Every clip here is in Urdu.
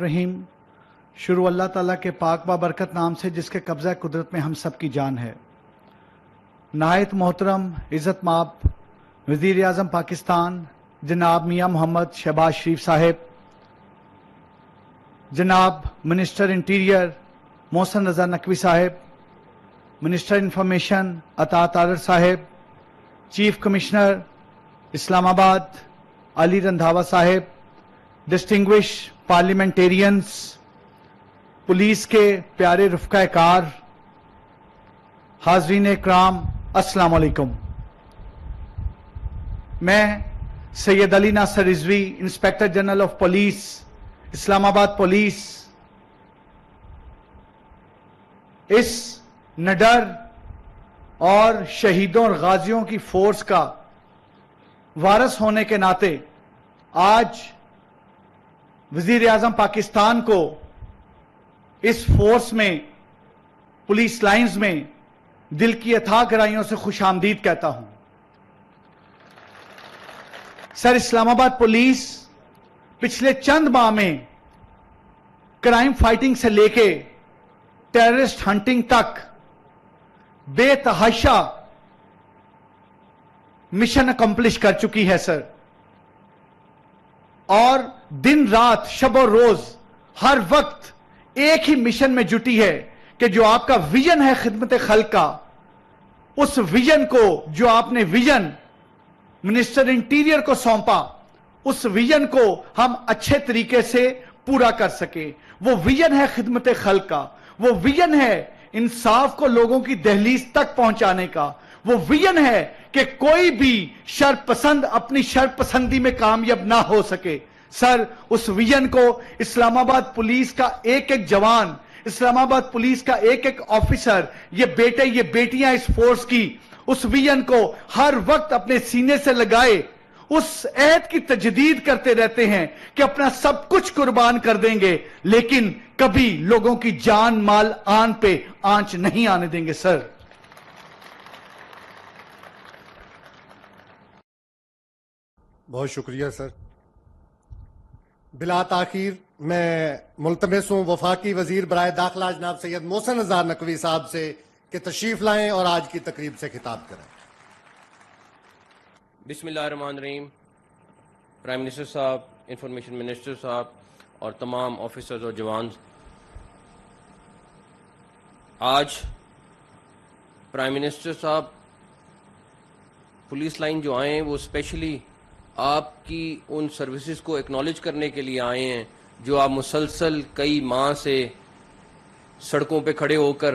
رحیم شروع اللہ تعالیٰ کے پاک بابرکت نام سے جس کے قبضہ قدرت میں ہم سب کی جان ہے۔ نہایت محترم عزت مآب وزیر اعظم پاکستان جناب میاں محمد شہباز شریف صاحب، جناب منسٹر انٹیریئر محسن رضا نقوی صاحب، منسٹر انفارمیشن عطا طاہر صاحب، چیف کمشنر اسلام آباد علی رندھاوا صاحب، ڈسٹنگوش پارلیمنٹیرینز، پولیس کے پیارے رفقائے کار، حاضرین اکرام، السلام علیکم۔ میں Syed Ali Nasir Rizvi, inspector general of police, Islamabad police, اس نڈر اور شہیدوں اور غازیوں کی فورس کا وارث ہونے کے ناطے آج وزیر اعظم پاکستان کو اس فورس میں، پولیس لائنز میں دل کی اتھاہ گہرائیوں سے خوش آمدید کہتا ہوں۔ سر، اسلام آباد پولیس پچھلے چند ماہ میں کرائم فائٹنگ سے لے کے ٹیررسٹ ہنٹنگ تک بے تحاشا مشن اکمپلش کر چکی ہے سر، اور دن رات شب و روز ہر وقت ایک ہی مشن میں جٹی ہے کہ جو آپ کا ویژن ہے خدمت خلق کا، اس ویژن کو، جو آپ نے ویژن منسٹر انٹیریئر کو سونپا، اس ویژن کو ہم اچھے طریقے سے پورا کر سکیں۔ وہ ویژن ہے خدمت خلق کا، وہ ویژن ہے انصاف کو لوگوں کی دہلیز تک پہنچانے کا، وہ ویژن ہے کہ کوئی بھی شر پسند اپنی شر پسندی میں کامیاب نہ ہو سکے۔ سر، اس ویژن کو اسلام آباد پولیس کا ایک ایک جوان، اسلام آباد پولیس کا ایک ایک آفیسر، یہ بیٹے یہ بیٹیاں اس فورس کی، اس ویژن کو ہر وقت اپنے سینے سے لگائے اس عہد کی تجدید کرتے رہتے ہیں کہ اپنا سب کچھ قربان کر دیں گے، لیکن کبھی لوگوں کی جان مال آن پہ آنچ نہیں آنے دیں گے۔ سر، بہت شکریہ سر۔ بلا تاخیر میں ملتمس ہوں وفاقی وزیر برائے داخلہ جناب سید محسن رضا نقوی صاحب سے کہ تشریف لائیں اور آج کی تقریب سے خطاب کریں۔ بسم اللہ الرحمن الرحیم۔ پرائم منسٹر صاحب، انفارمیشن منسٹر صاحب اور تمام آفیسرز اور جوان، آج پرائم منسٹر صاحب پولیس لائن جو آئے ہیں وہ اسپیشلی آپ کی ان سروسز کو ایکنالج کرنے کے لیے آئے ہیں جو آپ مسلسل کئی ماہ سے سڑکوں پہ کھڑے ہو کر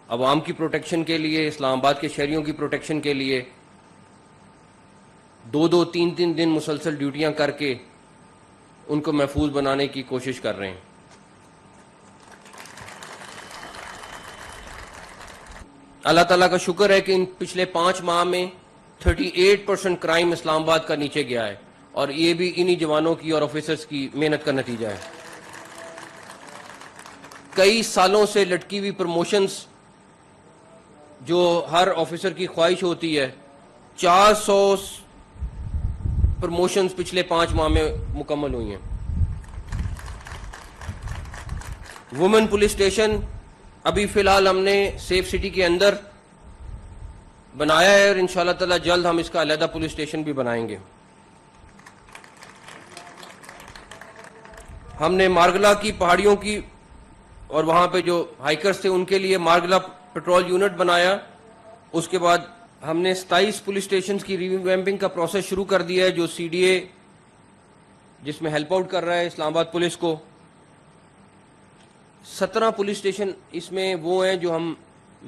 عوام کی پروٹیکشن کے لیے، اسلام آباد کے شہریوں کی پروٹیکشن کے لیے دو تین دن مسلسل ڈیوٹیاں کر کے ان کو محفوظ بنانے کی کوشش کر رہے ہیں۔ اللہ تعالیٰ کا شکر ہے کہ ان پچھلے 5 ماہ میں 38% کرائم اسلام آباد کا نیچے گیا ہے، اور یہ بھی انہی جوانوں کی اور آفیسرز کی محنت کا نتیجہ ہے۔ کئی سالوں سے لٹکی ہوئی پروموشنز جو ہر آفیسر کی خواہش ہوتی ہے، 400 پروموشنز پچھلے 5 ماہ میں مکمل ہوئی ہیں۔ وومن پولیس اسٹیشن ابھی فی الحال ہم نے سیف سٹی کے اندر بنایا ہے، اور انشاءاللہ تعالی جلد ہم اس کا علیحدہ پولیس اسٹیشن بھی بنائیں گے۔ ہم نے مارگلا کی پہاڑیوں کی اور وہاں پہ جو ہائیکرز تھے ان کے لیے مارگلا پیٹرول یونٹ بنایا۔ اس کے بعد ہم نے 27 پولیس اسٹیشنز کی ریویمپنگ کا پروسیس شروع کر دیا ہے، جو سی ڈی اے جس میں ہیلپ آؤٹ کر رہا ہے اسلام آباد پولیس کو۔ 17 پولیس اسٹیشن اس میں وہ ہیں جو ہم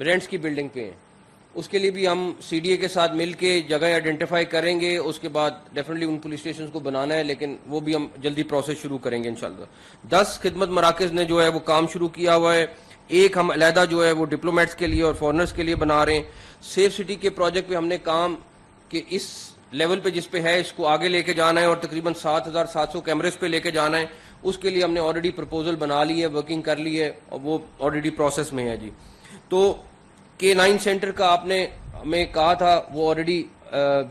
رینٹس کی بلڈنگ پہ ہیں، اس کے لیے بھی ہم سی ڈی اے کے ساتھ مل کے جگہ آئیڈینٹیفائی کریں گے۔ اس کے بعد ڈیفینیٹلی ان پولیس اسٹیشنز کو بنانا ہے، لیکن وہ بھی ہم جلدی پروسیس شروع کریں گے انشاءاللہ۔ 10 خدمت مراکز نے جو ہے وہ کام شروع کیا ہوا ہے، ایک ہم علیحدہ جو ہے وہ ڈپلومیٹس کے لیے اور فورنرز کے لیے بنا رہے ہیں۔ سیف سٹی کے پروجیکٹ پہ ہم نے کام کہ اس لیول پہ جس پہ ہے اس کو آگے لے کے جانا ہے، اور تقریباً 7700 کیمرز پہ لے کے جانا ہے۔ اس کے لیے ہم نے آلریڈی پرپوزل بنا لی ہے، ورکنگ کر لی ہے، اور وہ آلریڈی پروسیس میں ہے جی۔ تو K9 سینٹر کا آپ نے ہمیں کہا تھا، وہ آلریڈی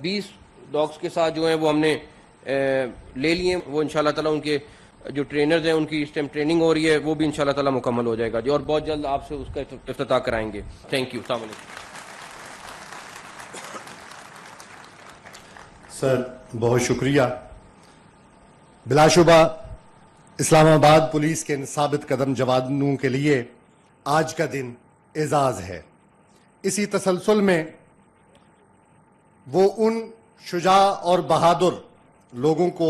20 ڈاگس کے ساتھ جو ہیں وہ ہم نے لے لیے ہیں، وہ انشاءاللہ تعالیٰ ان کے جو ٹرینرز ہیں ان کی اس ٹائم ٹریننگ ہو رہی ہے، وہ بھی انشاءاللہ تعالی مکمل ہو جائے گا جی، اور بہت جلد آپ سے اس کا افتتاح کرائیں گے. Thank you. السلام علیکم. سر بہت شکریہ. بلا شبہ اسلام آباد پولیس کے ان ثابت قدم جوانوں کے لیے آج کا دن اعزاز ہے. اسی تسلسل میں وہ ان شجاع اور بہادر لوگوں کو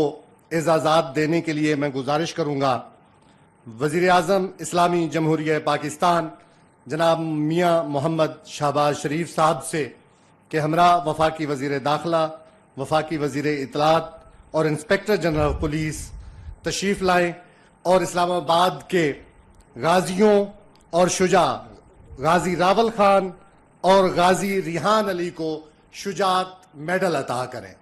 اعزازات دینے کے لیے میں گزارش کروں گا وزیر اعظم اسلامی جمہوریہ پاکستان جناب میاں محمد شہباز شریف صاحب سے کہ ہمراہ وفاقی وزیر داخلہ، وفاقی وزیر اطلاعات اور انسپکٹر جنرل پولیس تشریف لائیں اور اسلام آباد کے غازیوں اور شجاع غازی راول خان اور غازی ریحان علی کو شجاعت میڈل عطا کریں.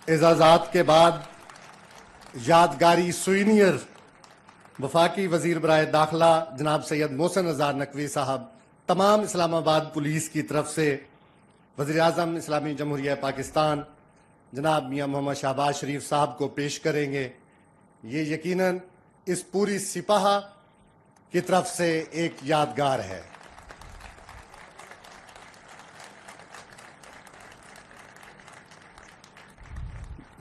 اعزازات کے بعد یادگاری سوینئر وفاقی وزیر برائے داخلہ جناب سید محسن نذار نقوی صاحب تمام اسلام آباد پولیس کی طرف سے وزیر اعظم اسلامی جمہوریہ پاکستان جناب میاں محمد شہباز شریف صاحب کو پیش کریں گے. یہ یقیناً اس پوری سپاہ کی طرف سے ایک یادگار ہے.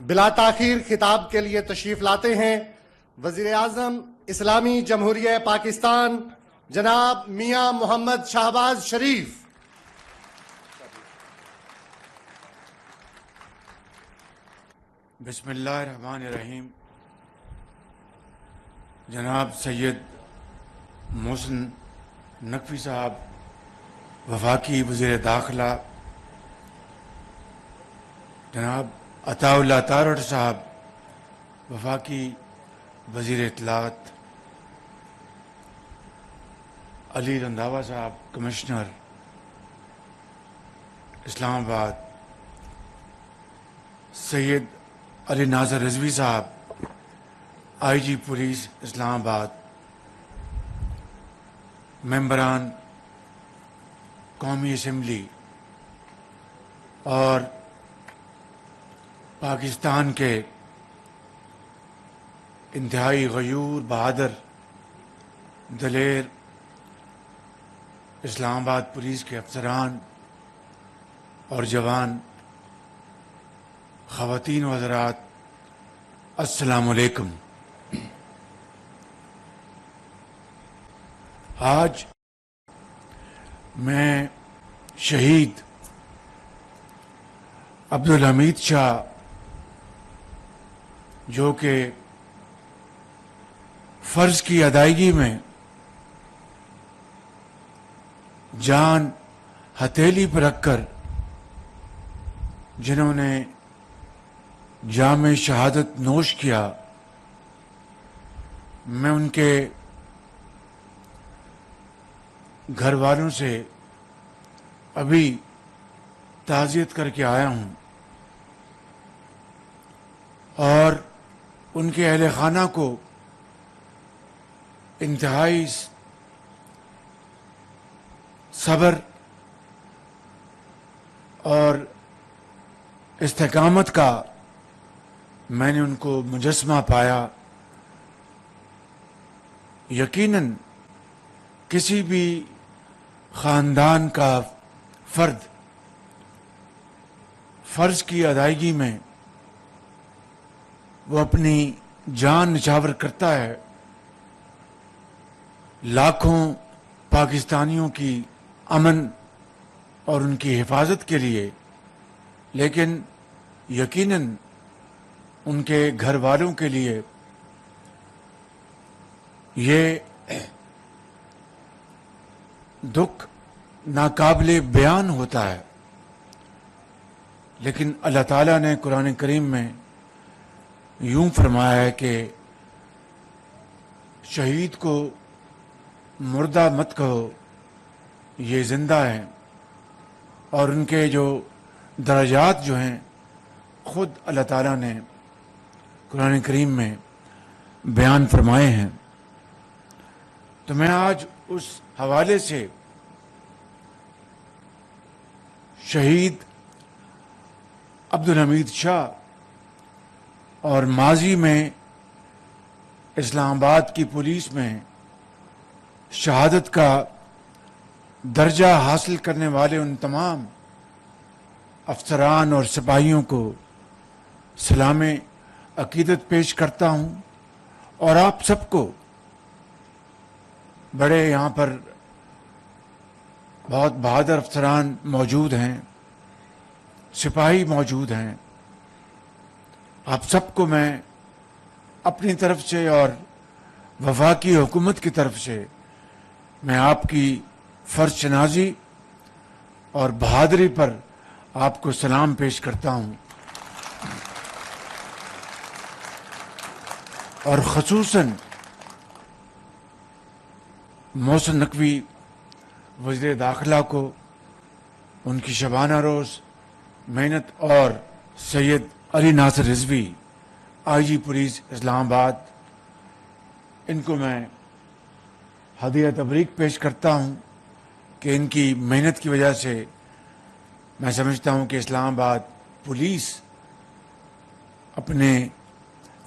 بلا تاخیر خطاب کے لیے تشریف لاتے ہیں وزیر اعظم اسلامی جمہوریہ پاکستان جناب میاں محمد شہباز شریف. بسم اللہ الرحمن الرحیم. جناب سید محسن نقوی صاحب وفاقی وزیر داخلہ، جناب عطا اللہ تارڑ صاحب وفاقی وزیر اطلاعات، علی رنداوا صاحب کمشنر اسلام آباد، سید علی ناصر رضوی صاحب آئی جی پولیس اسلام آباد، ممبران قومی اسمبلی اور پاکستان کے انتہائی غیور بہادر دلیر اسلام آباد پولیس کے افسران اور جوان، خواتین و حضرات، السلام علیکم. آج میں شہید عبدالحمید شاہ، جو کہ فرض کی ادائیگی میں جان ہتھیلی پر رکھ کر جنہوں نے جام شہادت نوش کیا، میں ان کے گھر والوں سے ابھی تعزیت کر کے آیا ہوں اور ان کے اہل خانہ کو انتہائی صبر اور استقامت کا میں نے ان کو مجسمہ پایا. یقیناً کسی بھی خاندان کا فرد فرض کی ادائیگی میں وہ اپنی جان نچھاور کرتا ہے لاکھوں پاکستانیوں کی امن اور ان کی حفاظت کے لیے، لیکن یقیناً ان کے گھر والوں کے لیے یہ دکھ ناقابل بیان ہوتا ہے. لیکن اللہ تعالیٰ نے قرآن کریم میں یوں فرمایا ہے کہ شہید کو مردہ مت کہو، یہ زندہ ہیں، اور ان کے جو درجات جو ہیں خود اللہ تعالیٰ نے قرآن کریم میں بیان فرمائے ہیں. تو میں آج اس حوالے سے شہید عبدالحمید شاہ اور ماضی میں اسلام آباد کی پولیس میں شہادت کا درجہ حاصل کرنے والے ان تمام افسران اور سپاہیوں کو سلام عقیدت پیش کرتا ہوں، اور آپ سب کو، بڑے یہاں پر بہت بہادر افسران موجود ہیں، سپاہی موجود ہیں، آپ سب کو میں اپنی طرف سے اور وفاقی حکومت کی طرف سے میں آپ کی فرض شناسی اور بہادری پر آپ کو سلام پیش کرتا ہوں، اور خصوصاً محسن نقوی وزیر داخلہ کو ان کی شبانہ روز محنت، اور سید علی ناصر رضوی آئی جی پولیس اسلام آباد، ان کو میں ہدیہ تبریک پیش کرتا ہوں کہ ان کی محنت کی وجہ سے میں سمجھتا ہوں کہ اسلام آباد پولیس اپنے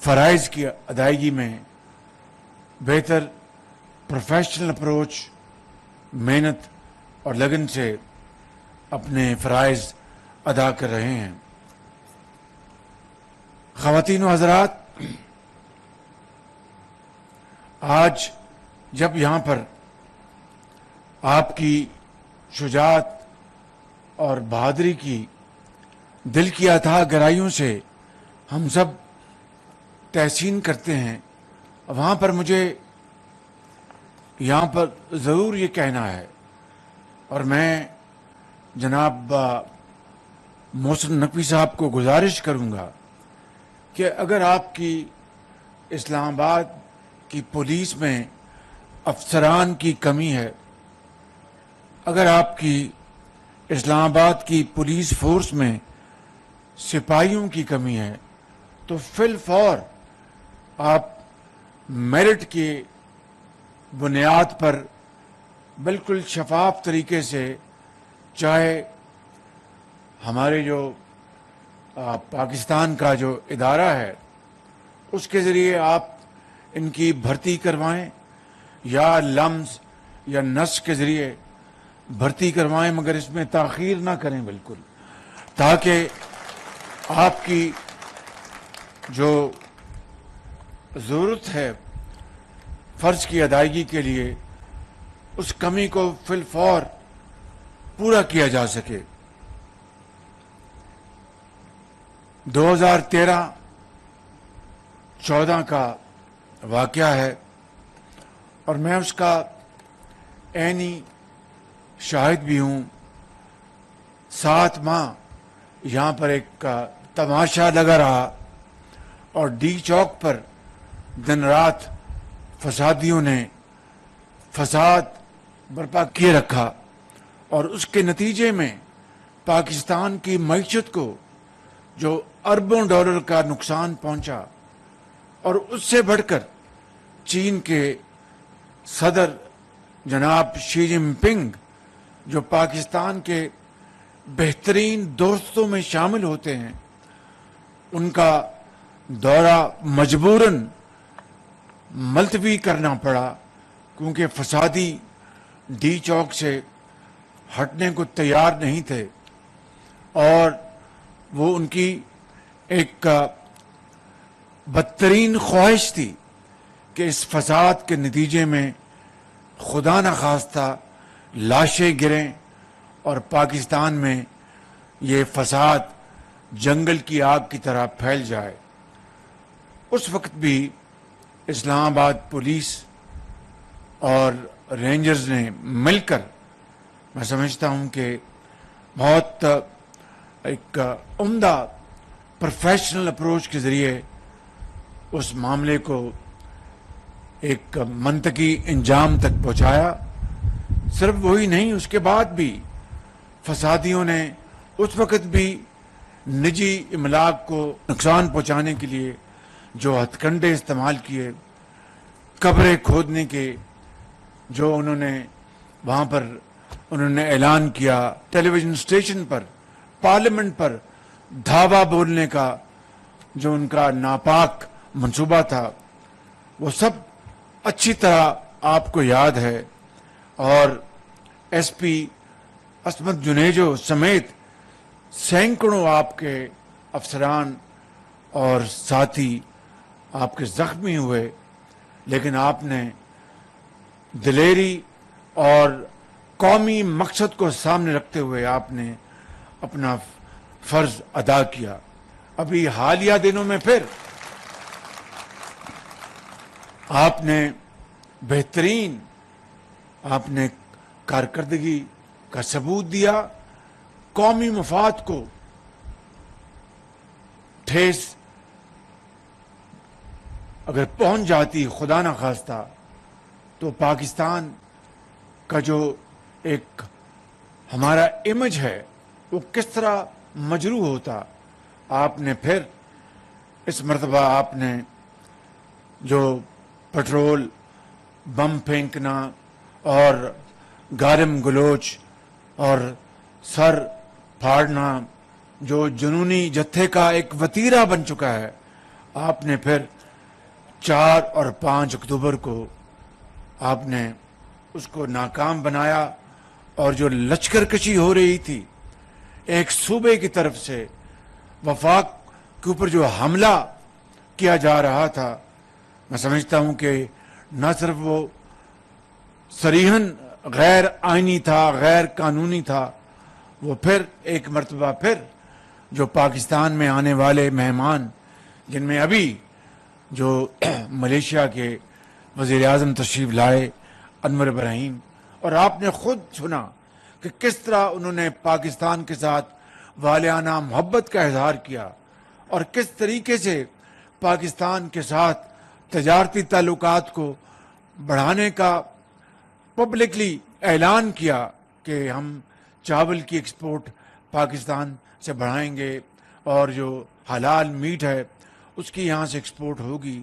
فرائض کی ادائیگی میں بہتر پروفیشنل اپروچ، محنت اور لگن سے اپنے فرائض ادا کر رہے ہیں۔ خواتین و حضرات، آج جب یہاں پر آپ کی شجاعت اور بہادری کی دل کی اتھاہ گہرائیوں سے ہم سب تحسین کرتے ہیں، وہاں پر مجھے یہاں پر ضرور یہ کہنا ہے، اور میں جناب محسن نقوی صاحب کو گزارش کروں گا کہ اگر آپ کی اسلام آباد کی پولیس میں افسران کی کمی ہے، اگر آپ کی اسلام آباد کی پولیس فورس میں سپاہیوں کی کمی ہے، تو فی الفور آپ میرٹ کی بنیاد پر بالکل شفاف طریقے سے، چاہے ہمارے جو پاکستان کا جو ادارہ ہے اس کے ذریعے آپ ان کی بھرتی کروائیں، یا لمز یا نس کے ذریعے بھرتی کروائیں، مگر اس میں تاخیر نہ کریں بالکل، تاکہ آپ کی جو ضرورت ہے فرض کی ادائیگی کے لیے، اس کمی کو فی الفور پورا کیا جا سکے۔ 2013-14 کا واقعہ ہے، اور میں اس کا عینی شاہد بھی ہوں۔ 7 ماہ یہاں پر ایک تماشا لگا رہا، اور ڈی چوک پر دن رات فسادیوں نے فساد برپا کیے رکھا، اور اس کے نتیجے میں پاکستان کی معیشت کو جو اربوں ڈالر کا نقصان پہنچا، اور اس سے بڑھ کر چین کے صدر جناب شی جن پنگ، جو پاکستان کے بہترین دوستوں میں شامل ہوتے ہیں، ان کا دورہ مجبوراً ملتوی کرنا پڑا، کیونکہ فسادی ڈی چوک سے ہٹنے کو تیار نہیں تھے، اور وہ ان کی ایک بدترین خواہش تھی کہ اس فساد کے نتیجے میں خدا نخواستہ لاشیں گریں اور پاکستان میں یہ فساد جنگل کی آگ کی طرح پھیل جائے۔ اس وقت بھی اسلام آباد پولیس اور رینجرز نے مل کر، میں سمجھتا ہوں کہ بہت ایک عمدہ پروفیشنل اپروچ کے ذریعے اس معاملے کو ایک منطقی انجام تک پہنچایا۔ صرف وہی نہیں، اس کے بعد بھی فسادیوں نے اس وقت بھی نجی املاک کو نقصان پہنچانے کے لیے جو ہتھ کنڈے استعمال کیے، قبریں کھودنے کے، جو انہوں نے وہاں پر انہوں نے اعلان کیا ٹیلی ویژن اسٹیشن پر، پارلیمنٹ پر دھاوا بولنے کا جو ان کا ناپاک منصوبہ تھا، وہ سب اچھی طرح آپ کو یاد ہے. اور ایس پی عصمت جنیجو سمیت سینکڑوں آپ کے افسران اور ساتھی آپ کے زخمی ہوئے، لیکن آپ نے دلیری اور قومی مقصد کو سامنے رکھتے ہوئے آپ نے اپنا فرض ادا کیا. ابھی حالیہ دنوں میں پھر آپ نے بہترین آپ نے کارکردگی کا ثبوت دیا. قومی مفاد کو ٹھیس اگر پہنچ جاتی خدا نہ خواستہ تو پاکستان کا جو ایک ہمارا امیج ہے وہ کس طرح مجروح ہوتا. آپ نے پھر اس مرتبہ آپ نے جو پٹرول بم پھینکنا اور گارم گلوچ اور سر پھاڑنا جو جنونی جتھے کا ایک وتیرہ بن چکا ہے، آپ نے پھر 4 اور 5 اکتوبر کو آپ نے اس کو ناکام بنایا. اور جو لشکر کشی ہو رہی تھی ایک صوبے کی طرف سے وفاق کے اوپر جو حملہ کیا جا رہا تھا، میں سمجھتا ہوں کہ نہ صرف وہ صریحاً غیر آئینی تھا، غیر قانونی تھا، وہ پھر ایک مرتبہ پھر جو پاکستان میں آنے والے مہمان، جن میں ابھی جو ملیشیا کے وزیر اعظم تشریف لائے انور ابراہیم، اور آپ نے خود سنا کہ کس طرح انہوں نے پاکستان کے ساتھ والہانہ محبت کا اظہار کیا اور کس طریقے سے پاکستان کے ساتھ تجارتی تعلقات کو بڑھانے کا پبلکلی اعلان کیا کہ ہم چاول کی ایکسپورٹ پاکستان سے بڑھائیں گے اور جو حلال میٹ ہے اس کی یہاں سے ایکسپورٹ ہوگی.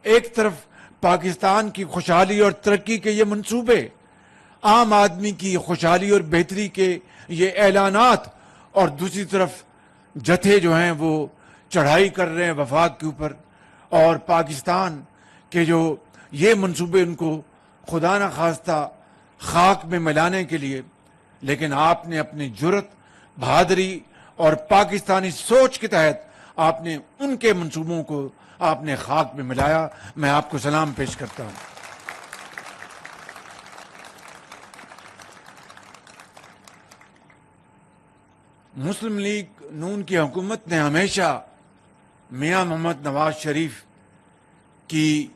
ایک طرف پاکستان کی خوشحالی اور ترقی کے یہ منصوبے، عام آدمی کی خوشحالی اور بہتری کے یہ اعلانات، اور دوسری طرف جتھے جو ہیں وہ چڑھائی کر رہے ہیں وفاق کے اوپر، اور پاکستان کے جو یہ منصوبے ان کو خدا نہ خواستہ خاک میں ملانے کے لیے. لیکن آپ نے اپنی جرت، بہادری اور پاکستانی سوچ کے تحت آپ نے ان کے منصوبوں کو آپ نے خاک میں ملایا. میں آپ کو سلام پیش کرتا ہوں. مسلم لیگ نون کی حکومت نے ہمیشہ میاں محمد نواز شریف کی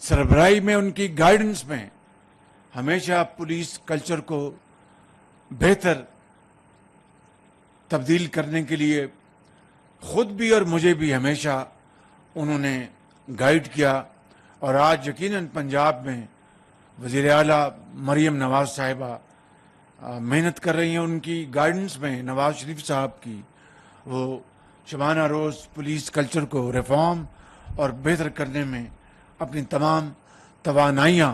سربراہی میں، ان کی گائیڈنس میں ہمیشہ پولیس کلچر کو بہتر تبدیل کرنے کے لیے خود بھی اور مجھے بھی ہمیشہ انہوں نے گائیڈ کیا. اور آج یقیناً پنجاب میں وزیر اعلیٰ مریم نواز صاحبہ محنت کر رہی ہیں. ان کی گائیڈنس میں نواز شریف صاحب کی وہ شبانہ روز پولیس کلچر کو ریفارم اور بہتر کرنے میں اپنی تمام توانائیاں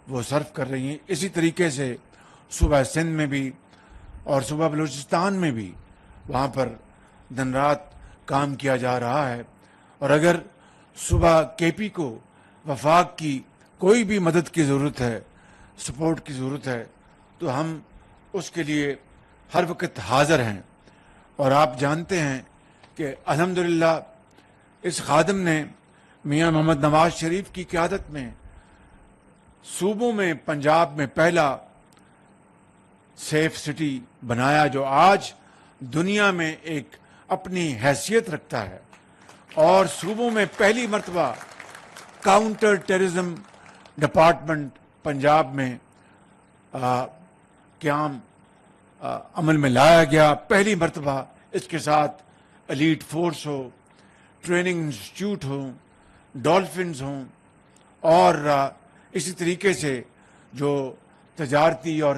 وہ صرف کر رہی ہیں. اسی طریقے سے صوبہ سندھ میں بھی اور صوبہ بلوچستان میں بھی وہاں پر دن رات کام کیا جا رہا ہے. اور اگر صوبہ کے پی کو وفاق کی کوئی بھی مدد کی ضرورت ہے، سپورٹ کی ضرورت ہے، تو ہم اس کے لیے ہر وقت حاضر ہیں. اور آپ جانتے ہیں کہ الحمدللہ اس خادم نے میاں محمد نواز شریف کی قیادت میں صوبوں میں پنجاب میں پہلا سیف سٹی بنایا جو آج دنیا میں ایک اپنی حیثیت رکھتا ہے. اور صوبوں میں پہلی مرتبہ کاؤنٹر ٹیررزم ڈپارٹمنٹ پنجاب میں قیام عمل میں لایا گیا. پہلی مرتبہ اس کے ساتھ ایلیٹ فورس ہو، ٹریننگ انسٹیٹیوٹ ہو، ڈولفنز ہوں، اور اسی طریقے سے جو تجارتی اور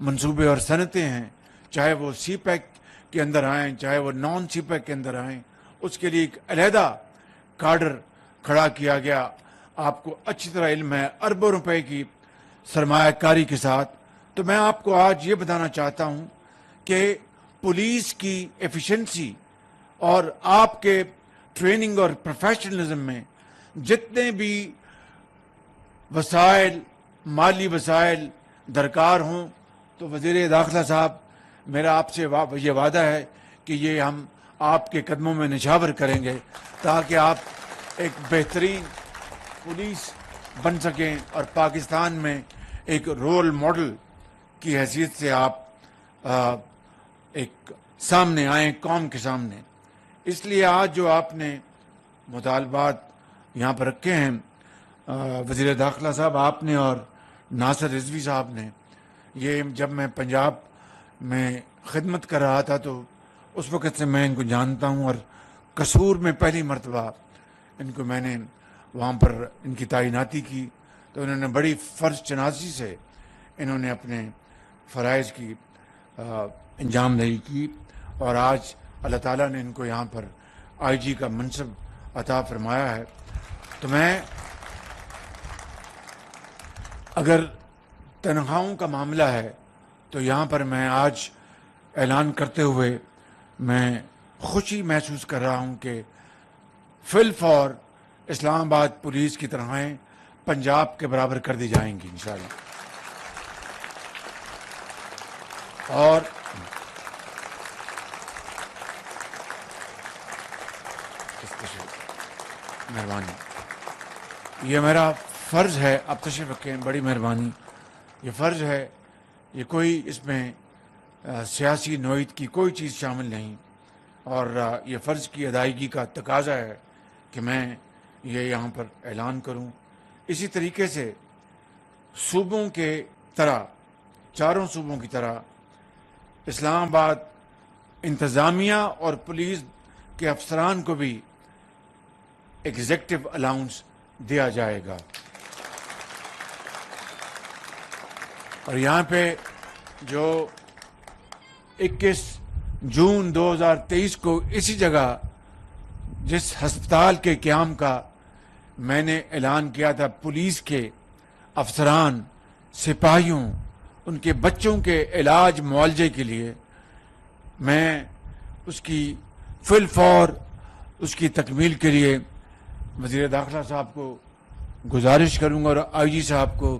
منصوبے اور صنعتیں ہیں، چاہے وہ سی پیک کے اندر آئیں چاہے وہ نان سی پیک کے اندر آئیں، اس کے لیے ایک علیحدہ کارڈر کھڑا کیا گیا. آپ کو اچھی طرح علم ہے اربوں روپے کی سرمایہ کاری کے ساتھ. تو میں آپ کو آج یہ بتانا چاہتا ہوں کہ پولیس کی ایفیشنسی اور آپ کے ٹریننگ اور پروفیشنلزم میں جتنے بھی وسائل، مالی وسائل درکار ہوں، تو وزیر داخلہ صاحب میرا آپ سے یہ وعدہ ہے کہ یہ ہم آپ کے قدموں میں نچھاور کریں گے تاکہ آپ ایک بہترین پولیس بن سکیں اور پاکستان میں ایک رول ماڈل کی حیثیت سے آپ ایک سامنے آئیں قوم کے سامنے. اس لیے آج جو آپ نے مطالبات یہاں پر رکھے ہیں وزیر داخلہ صاحب آپ نے اور ناصر رضوی صاحب نے، یہ جب میں پنجاب میں خدمت کر رہا تھا تو اس وقت سے میں ان کو جانتا ہوں، اور قصور میں پہلی مرتبہ ان کو میں نے وہاں پر ان کی تعیناتی کی تو انہوں نے بڑی فرض شناسی سے انہوں نے اپنے فرائض کی انجام دہی کی، اور آج اللہ تعالیٰ نے ان کو یہاں پر آئی جی کا منصب عطا فرمایا ہے. تو میں اگر تنخواہوں کا معاملہ ہے تو یہاں پر میں آج اعلان کرتے ہوئے میں خوشی محسوس کر رہا ہوں کہ فی الفور اسلام آباد پولیس کی تنخواہیں پنجاب کے برابر کر دی جائیں گی انشاءاللہ. اور مہربانی، یہ میرا فرض ہے، آپ تشریف رکھیں، بڑی مہربانی، یہ فرض ہے، یہ کوئی اس میں سیاسی نوعیت کی کوئی چیز شامل نہیں، اور یہ فرض کی ادائیگی کا تقاضا ہے کہ میں یہ یہاں پر اعلان کروں. اسی طریقے سے صوبوں کے طرح، چاروں صوبوں کی طرح اسلام آباد انتظامیہ اور پولیس کے افسران کو بھی ایگزیکٹو الاؤنس دیا جائے گا. اور یہاں پہ جو 21 جون 2023 کو اسی جگہ جس ہسپتال کے قیام کا میں نے اعلان کیا تھا، پولیس کے افسران، سپاہیوں، ان کے بچوں کے علاج معالجے کے لیے، میں اس کی فی الفور اس کی تکمیل کے لیے وزیر داخلہ صاحب کو گزارش کروں گا اور آئی جی صاحب کو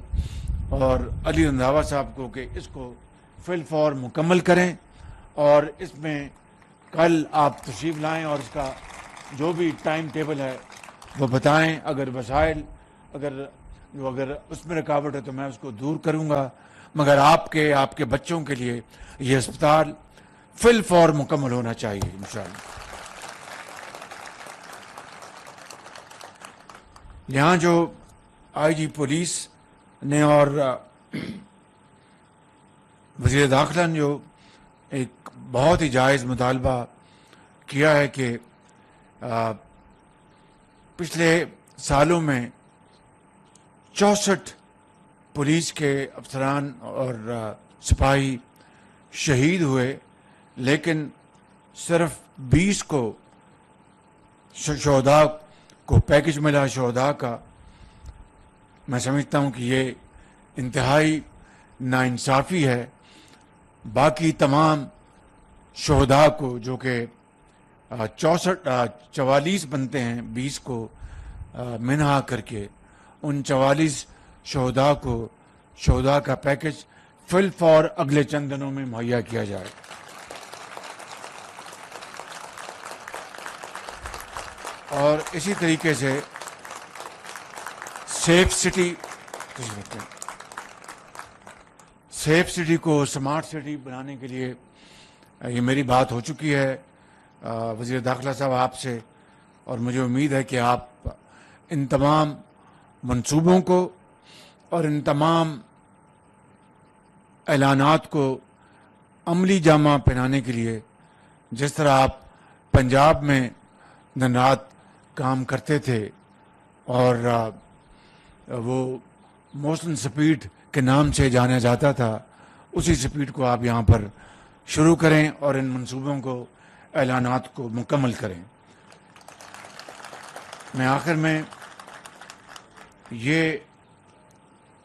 اور علی رنداوا صاحب کو کہ اس کو فی الفور مکمل کریں، اور اس میں کل آپ تشریف لائیں اور اس کا جو بھی ٹائم ٹیبل ہے وہ بتائیں. اگر وسائل اگر اس میں رکاوٹ ہے تو میں اس کو دور کروں گا، مگر آپ کے بچوں کے لیے یہ ہسپتال فی الفور مکمل ہونا چاہیے انشاءاللہ. یہاں جو آئی جی پولیس نے اور وزیر داخلہ نے جو ایک بہت ہی جائز مطالبہ کیا ہے کہ پچھلے سالوں میں 64 پولیس کے افسران اور سپاہی شہید ہوئے، لیکن صرف 20 کو شہداء کو پیکج ملا شہداء کا. میں سمجھتا ہوں کہ یہ انتہائی ناانصافی ہے. باقی تمام شہداء کو جو کہ 44 بنتے ہیں، 20 کو منہا کر کے، ان 44 شہداء کو شہداء کا پیکج فی الفور اگلے چند دنوں میں مہیا کیا جائے. اور اسی طریقے سے سیف سٹی کو سمارٹ سٹی بنانے کے لیے یہ میری بات ہو چکی ہے وزیر داخلہ صاحب آپ سے، اور مجھے امید ہے کہ آپ ان تمام منصوبوں کو اور ان تمام اعلانات کو عملی جامہ پہنانے کے لیے، جس طرح آپ پنجاب میں دن رات کام کرتے تھے اور وہ موشن سپیڈ کے نام سے جانا جاتا تھا، اسی سپیڈ کو آپ یہاں پر شروع کریں اور ان منصوبوں کو، اعلانات کو مکمل کریں. میں آخر میں یہ